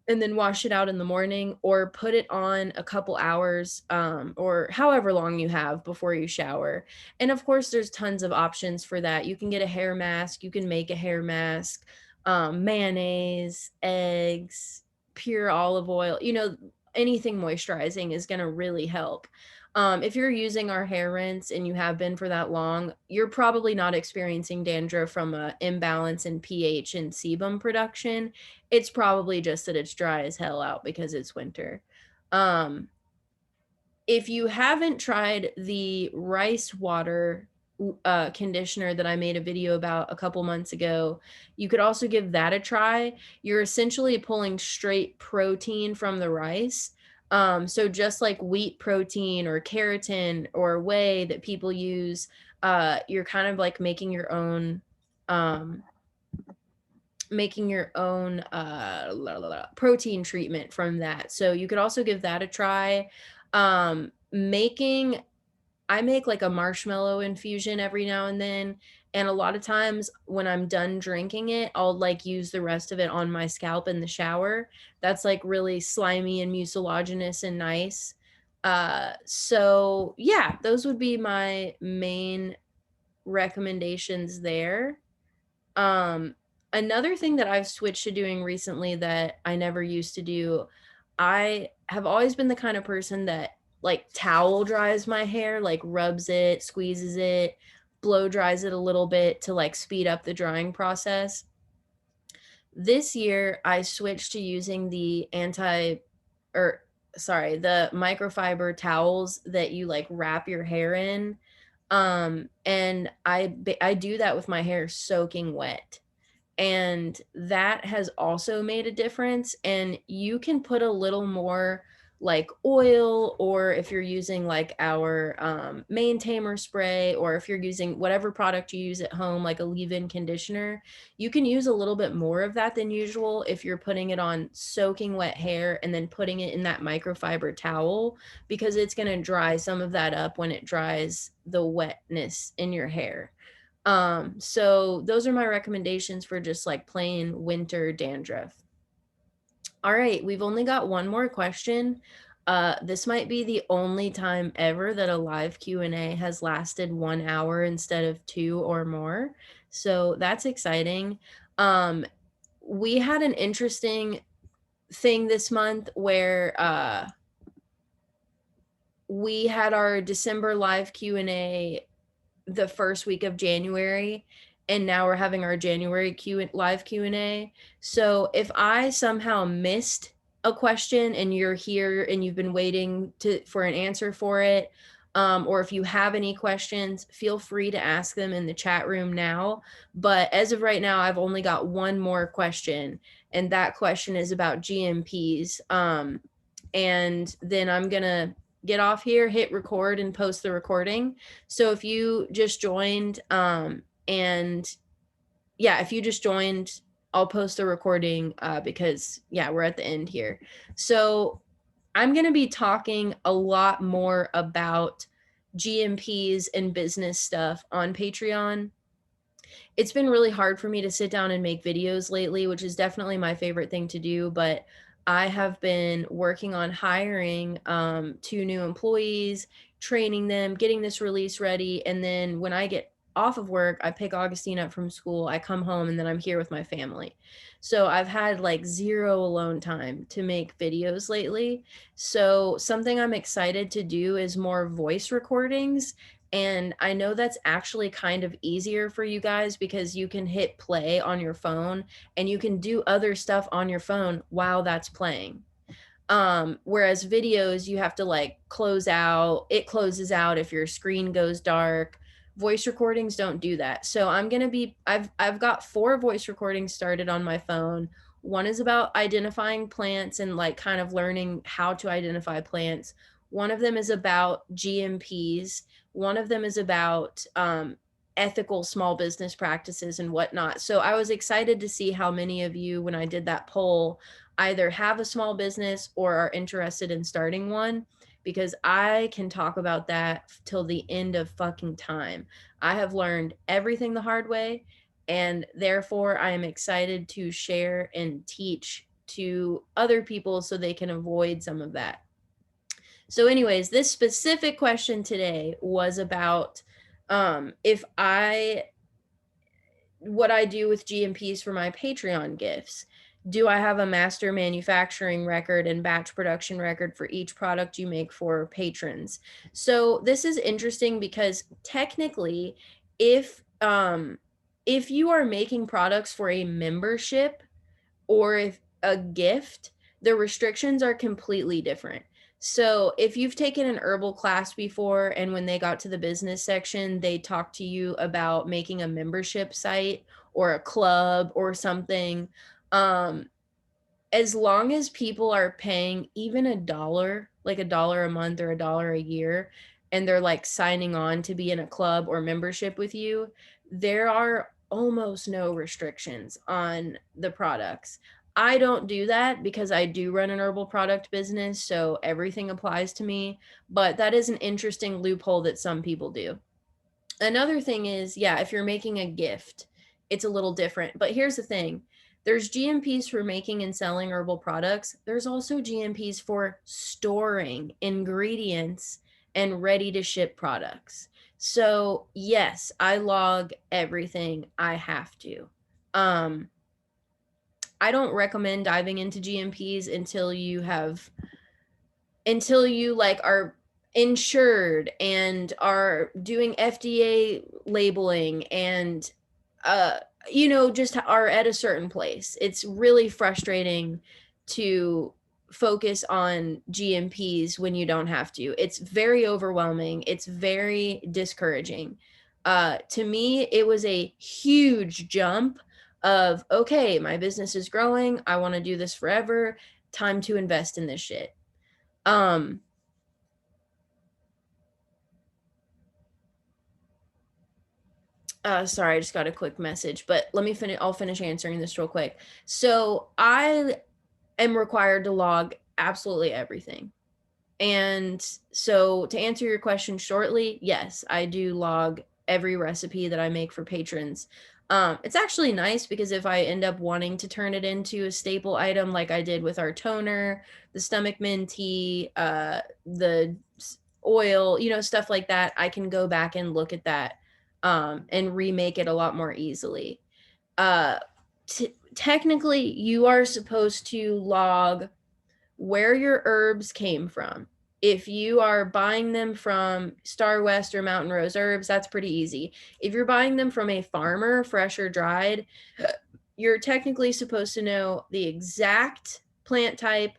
and then wash it out in the morning, or put it on a couple hours, or however long you have before you shower. And of course, there's tons of options for that. You can get a hair mask, you can make a hair mask, mayonnaise, eggs, pure olive oil, anything moisturizing is going to really help. If you're using our hair rinse and you have been for that long, you're probably not experiencing dandruff from an imbalance in pH and sebum production. It's probably just that it's dry as hell out because it's winter. Um, if you haven't tried the rice water conditioner that I made a video about a couple months ago, you could also give that a try. You're essentially pulling straight protein from the rice. So just like wheat protein or keratin or whey that people use, you're kind of like um, making your own protein treatment from that. So you could also give that a try. Making I make like a marshmallow infusion every now and then, and a lot of times when I'm done drinking it, I'll like use the rest of it on my scalp in the shower. That's like really slimy and mucilaginous and nice. So yeah, those would be my main recommendations there. Um, Another thing that I've switched to doing recently that I never used to do, I have always been the kind of person that like towel dries my hair, like rubs it, squeezes it, blow dries it a little bit to like speed up the drying process. This year I switched to using the microfiber towels that you like wrap your hair in. And I do that with my hair soaking wet, and that has also made a difference. And you can put a little more like oil, or if you're using like our mane tamer spray, or if you're using whatever product you use at home like a leave-in conditioner, you can use a little bit more of that than usual if you're putting it on soaking wet hair and then putting it in that microfiber towel, because it's going to dry some of that up when it dries the wetness in your hair. So those are my recommendations for just like plain winter dandruff. All right, we've only got one more question. This might be the only time ever that a live Q&A has lasted 1 hour instead of 2 or more. So that's exciting. We had an interesting thing this month where we had our December live Q&A the first week of January, and now we're having our January live Q&A. So if I somehow missed a question and you're here and you've been waiting for an answer for it, or if you have any questions, feel free to ask them in the chat room now. But as of right now, I've only got one more question, and that question is about GMPs. And then I'm gonna get off here, hit record, and post the recording. So if you just joined, if you just joined, I'll post the recording because we're at the end here. So I'm going to be talking a lot more about GMPs and business stuff on Patreon. It's been really hard for me to sit down and make videos lately, which is definitely my favorite thing to do, but I have been working on hiring 2 new employees, training them, getting this release ready, and then when I get off of work, I pick Augustine up from school, I come home, and then I'm here with my family. So I've had like zero alone time to make videos lately. So something I'm excited to do is more voice recordings. And I know that's actually kind of easier for you guys because you can hit play on your phone and you can do other stuff on your phone while that's playing. Whereas videos, you have to like it closes out if your screen goes dark. Voice recordings don't do that. So I've got 4 voice recordings started on my phone. One is about identifying plants and like kind of learning how to identify plants. One of them is about GMPs. One of them is about ethical small business practices and whatnot. So I was excited to see how many of you, when I did that poll, either have a small business or are interested in starting one, because I can talk about that till the end of fucking time. I have learned everything the hard way, and therefore I am excited to share and teach to other people so they can avoid some of that. So anyways, this specific question today was about if what I do with GMPs for my Patreon gifts. Do I have a master manufacturing record and batch production record for each product you make for patrons? So this is interesting because technically, if you are making products for a membership or if a gift, the restrictions are completely different. So if you've taken an herbal class before and when they got to the business section, they talked to you about making a membership site or a club or something, as long as people are paying even $1, like $1 a month or $1 a year, and they're like signing on to be in a club or membership with you, there are almost no restrictions on the products. I don't do that because I do run an herbal product business, so everything applies to me, but that is an interesting loophole that some people do. Another thing is, yeah, if you're making a gift, it's a little different. But here's the thing. There's GMPs for making and selling herbal products. There's also GMPs for storing ingredients and ready to ship products. So, yes, I log everything I have to. I don't recommend diving into GMPs until you like are insured and are doing FDA labeling and just are at a certain place. It's really frustrating to focus on GMPs when you don't have to. It's very overwhelming. It's very discouraging. To me, it was a huge jump of, okay, my business is growing. I want to do this forever. Time to invest in this shit. Sorry, I just got a quick message, but let me finish. I'll finish answering this real quick. So I am required to log absolutely everything. And so to answer your question shortly, yes, I do log every recipe that I make for patrons. It's actually nice because if I end up wanting to turn it into a staple item like I did with our toner, the stomach mint tea, the oil, stuff like that, I can go back and look at that and remake it a lot more easily. Uh, Technically, you are supposed to log where your herbs came from. If you are buying them from Star West or Mountain Rose Herbs, that's pretty easy. If you're buying them from a farmer, fresh or dried, you're technically supposed to know the exact plant type,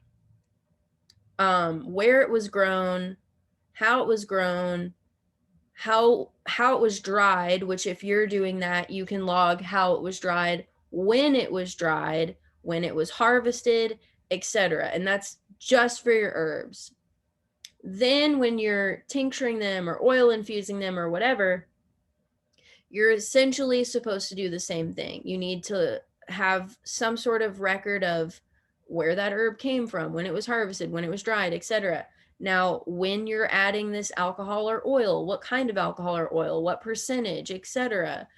where it was grown, how it was grown, how it was dried, which if you're doing that, you can log how it was dried, when it was dried, when it was harvested, etc. And that's just for your herbs. Then when you're tincturing them or oil infusing them or whatever, you're essentially supposed to do the same thing. You need to have some sort of record of where that herb came from, when it was harvested, when it was dried, etc. Now, when you're adding this alcohol or oil, what kind of alcohol or oil, what percentage, etc.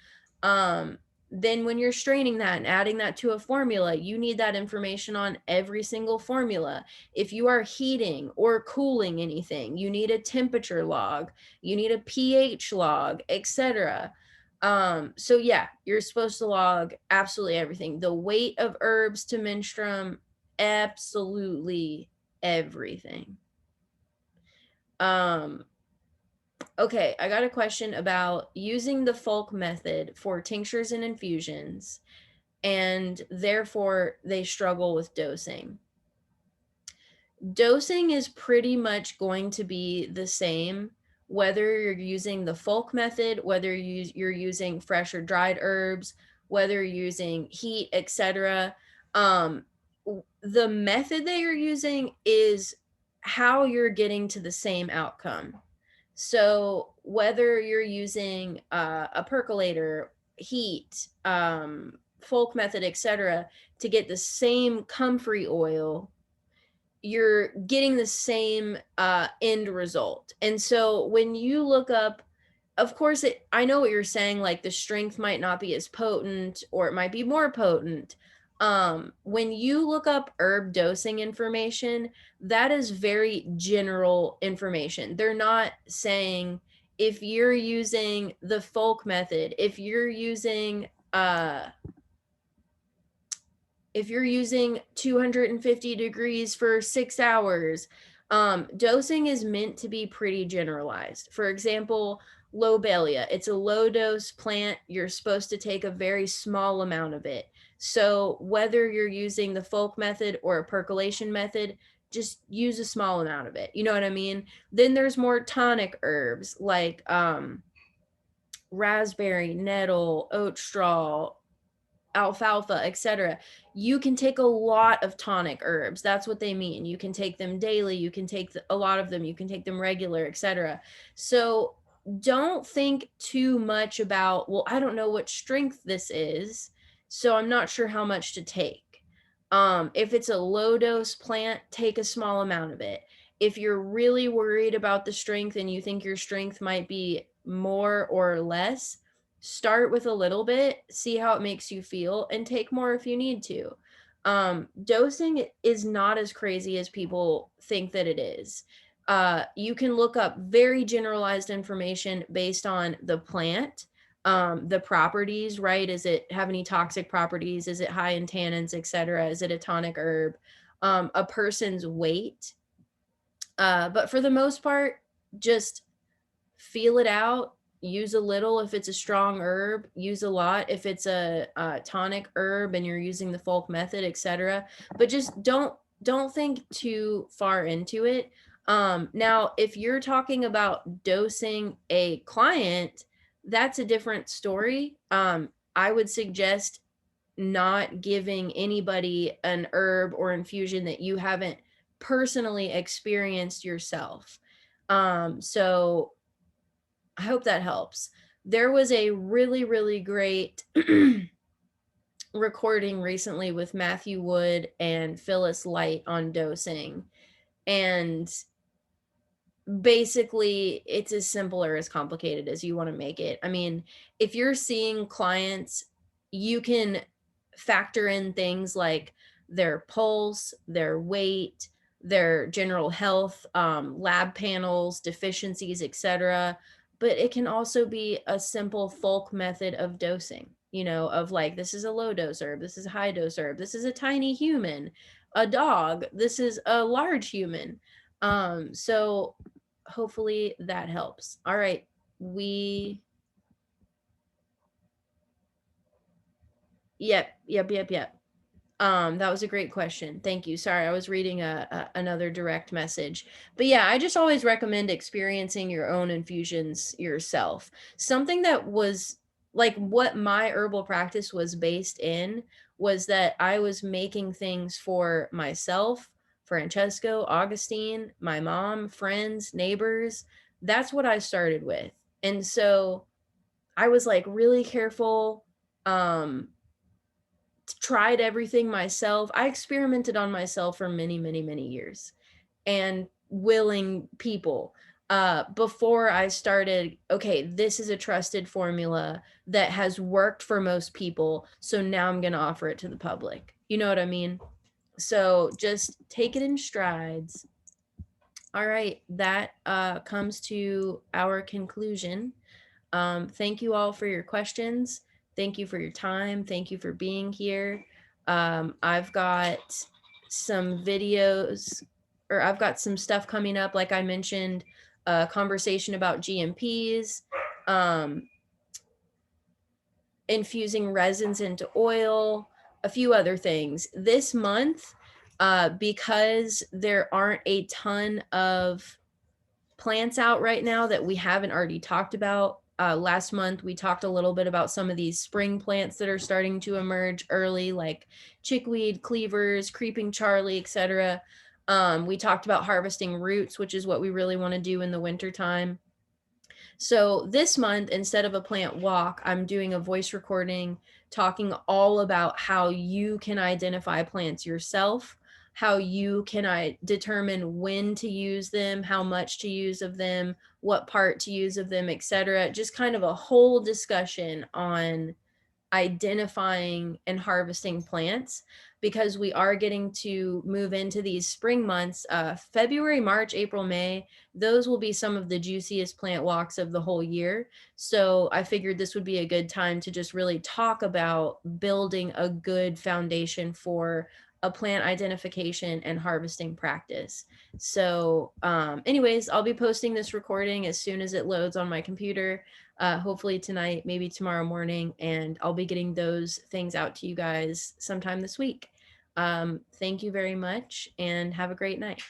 Then when you're straining that and adding that to a formula, you need that information on every single formula. If you are heating or cooling anything, you need a temperature log, you need a pH log, etc. So yeah, you're supposed to log absolutely everything. The weight of herbs to menstruum, absolutely everything. Okay, I got a question about using the Folk method for tinctures and infusions, and therefore they struggle with dosing. Dosing is pretty much going to be the same whether you're using the Folk method, whether you're using fresh or dried herbs, whether you're using heat, etc. The method that you're using is how you're getting to the same outcome. So whether you're using a percolator, heat, Folk method, etc., to get the same comfrey oil, you're getting the same end result. And so when you look up, of course, I know what you're saying, like the strength might not be as potent or it might be more potent. When you look up herb dosing information, that is very general information. They're not saying if you're using the Folk method, if you're using 250 degrees for 6 hours, dosing is meant to be pretty generalized. For example, lobelia, it's a low dose plant. You're supposed to take a very small amount of it. So whether you're using the Folk method or a percolation method, just use a small amount of it. You know what I mean? Then there's more tonic herbs like raspberry, nettle, oat straw, alfalfa, etc. You can take a lot of tonic herbs. That's what they mean. You can take them daily, you can take a lot of them, you can take them regular, etc. So don't think too much about, well, I don't know what strength this is, so I'm not sure how much to take. If it's a low dose plant, take a small amount of it. If you're really worried about the strength and you think your strength might be more or less, start with a little bit, see how it makes you feel, and take more if you need to. Dosing is not as crazy as people think that it is. You can look up very generalized information based on the plant, the properties, right? Is it have any toxic properties? Is it high in tannins, etc.? Is it a tonic herb? A person's weight. But for the most part, just feel it out. Use a little if it's a strong herb. Use a lot if it's a tonic herb and you're using the Folk method, etc. But just don't think too far into it. Now, if you're talking about dosing a client, that's a different story. I would suggest not giving anybody an herb or infusion that you haven't personally experienced yourself. So I hope that helps. There was a really, really great recording recently with Matthew Wood and Phyllis Light on dosing. And basically, it's as simple or as complicated as you want to make it. I mean, if you're seeing clients, you can factor in things like their pulse, their weight, their general health, lab panels, deficiencies, etc. But it can also be a simple Folk method of dosing, of like, this is a low dose herb, this is a high dose herb, this is a tiny human, a dog, this is a large human. So hopefully that helps. All right. Yep. That was a great question. Thank you. Sorry, I was reading another direct message. But yeah, I just always recommend experiencing your own infusions yourself. Something that was like what my herbal practice was based in was that I was making things for myself, Francesco, Augustine, my mom, friends, neighbors. That's what I started with. And so I was like really careful. Tried everything myself. I experimented on myself for many, many, many years, and willing people before I started, okay, this is a trusted formula that has worked for most people, so now I'm going to offer it to the public. You know what I mean? So just take it in strides. All right, that comes to our conclusion. Thank you all for your questions. Thank you for your time. Thank you for being here. I've got some videos, or I've got some stuff coming up, like I mentioned, a conversation about GMPs, um, infusing resins into oil, a few other things. This month, because there aren't a ton of plants out right now that we haven't already talked about. Last month, we talked a little bit about some of these spring plants that are starting to emerge early, like chickweed, cleavers, creeping Charlie, etc. We talked about harvesting roots, which is what we really want to do in the wintertime. So this month, instead of a plant walk, I'm doing a voice recording talking all about how you can identify plants yourself, how you can determine when to use them, how much to use of them, what part to use of them, etc. Just kind of a whole discussion on identifying and harvesting plants, because we are getting to move into these spring months. February, March, April, May, those will be some of the juiciest plant walks of the whole year. So I figured this would be a good time to just really talk about building a good foundation for a plant identification and harvesting practice. So anyways, I'll be posting this recording as soon as it loads on my computer, hopefully tonight, maybe tomorrow morning, and I'll be getting those things out to you guys sometime this week. Thank you very much, and have a great night.